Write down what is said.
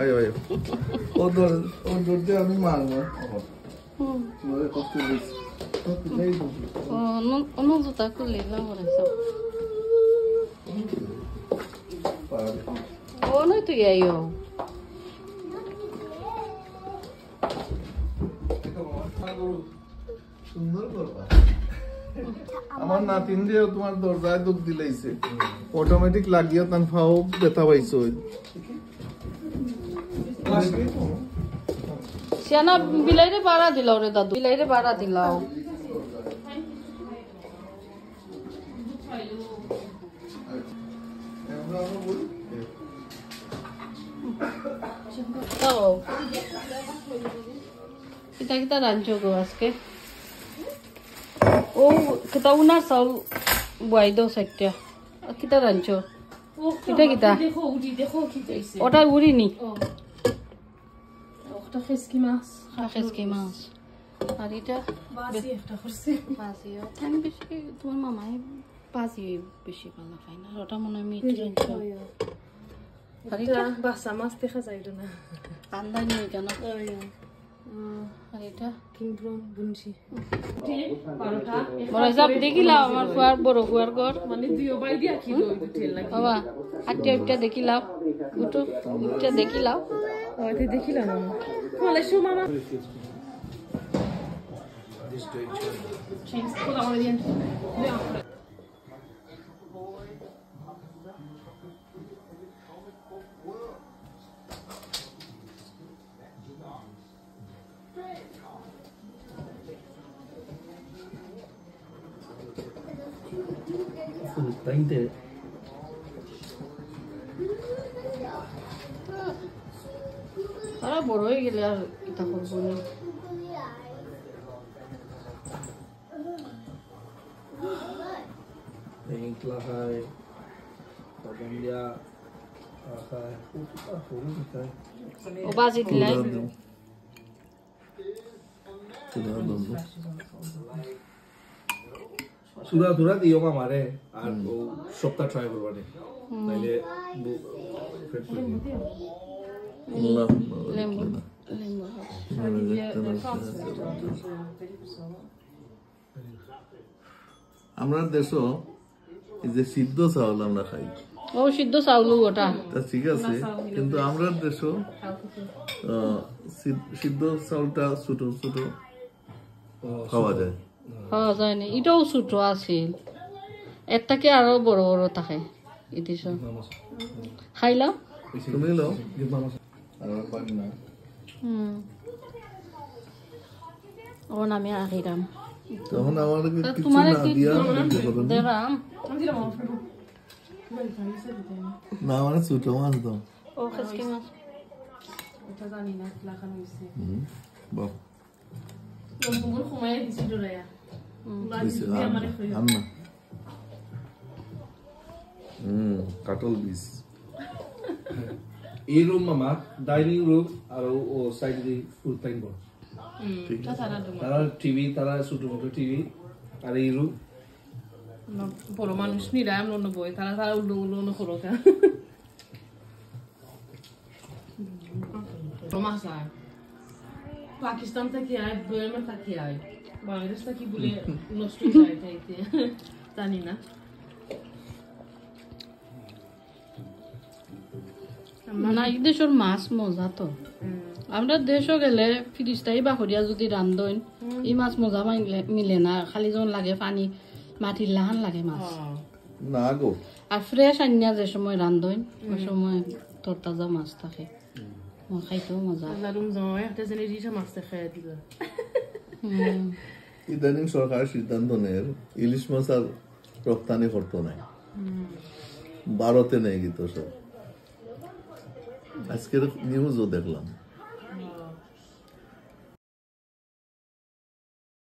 আয়ো আয়ো ও দর দিয়ে আমি মারবো তোমার কষ্ট দিচ্ছি অন্য জুতা খুললে না বলেছো ও নয় তুই আইও সুন্দর করবা আমার নাতিন দিয়ে তোমার দরজায় দুধ দিলাইছে অটোমেটিক লাগিয়ে তান ফাও ব্যথা পাইছো সিয়ানা বিলাইরে বাড়া দিলাও রে দাদু বিলাইরে বাড়া দিলাও kita kita rancho go aske oh kita unar saul buai do sakya kita rancho kita देखो kita ise ota uri ni okhta khiski mas আর এটা basi okhta khursi বাসি আমি বেশি তোমার মামাই বাসি বেশি ভালো খাই না ওটা মনে হয় মিট rancho আর এটা basa mas te khazaido na আন্দা নিয়ে কেন আর এটা king bron bunchi parota বড় সব দেখিলাম আমার ফুয়ার বড় ফুয়ার ঘর মানে দিও বাই দিয়া কি দই তেল লাগি বাবা আটটা দেখিলাম উঠো উঠটা দেখিলাম ওইতে দেখিলাম না বলে শো মামা Cheers. Hold on, again. তারা বড় হয়ে গেলে আর এটা করবো না Lahay, pagandya, lahay, ও বাজি দিলাই সুরা ধুরা দিও মামারে আর ও সপ্তাহ ট্রাই করবানে নাইলে লেম্বু আমরা দেশও এই যে সিদ্ধ চাউল আমরা খাই ও সিদ্ধ চাউল ওটা তা ঠিক আছে কিন্তু আমরা দেশও সিদ্ধ চাউলটা ছোট ছোট খাওয়া যায় খাওয়া যায় না এটাও ছোট আছিল এর থেকে আরো বড় বড় থাকে এদিস খাইলাম তুমি লও আর পারি না ও নামে আহিরাম তখন আমার কিছু তোমার না কি দিয়া দেরাম না মানে ছোট মাছ দাও ও খাসকি মাছ ওটা জানি না লাখানো হইছে বাহ বন্ধুগুলো ঘুমাই দিছি ডরায়া আন্না কাটল বিষ এই রুম মামা ডাইনিং রুম আর ও সাইড দি ফুল টাইম বল তারা টিভি তারা ছোট মোটো টিভি আর এই রুম বড় মানুষ নিরাম অন্য বই তারা তারা উল্লো উল্লো অন্য করো কা মাছ আয় পাকিস্তান থেকে আয় বয়ামা থেকে আয় বাংলাদেশ থেকে বলে নষ্ট হয়ে যায় তাইতে জানি না না এই দেশের মাছ মজা তো আমরা দেশও গেলে ফিরিস্তাই বাহরিয়া যদি রান্ধন এই মাছ মজা মিলে না খালি যখন লাগে পানি মাটির লাহান লাগে মাছ না গো আর ফ্রেশ আনিয়া যে সময় রান্ধন ওই সময় তরতাজা মাছ থাকে খাইতেও মজা দারুম জয় একটা জেনে রিসা মাছ খাইয়া দিল ইদানিং সরকারের সিদ্ধান্ত নেয় ইলিশ মাছ আর রপ্তানি করতো নাই ভারতে নেই গিত সব আজকের নিউজও দেখলাম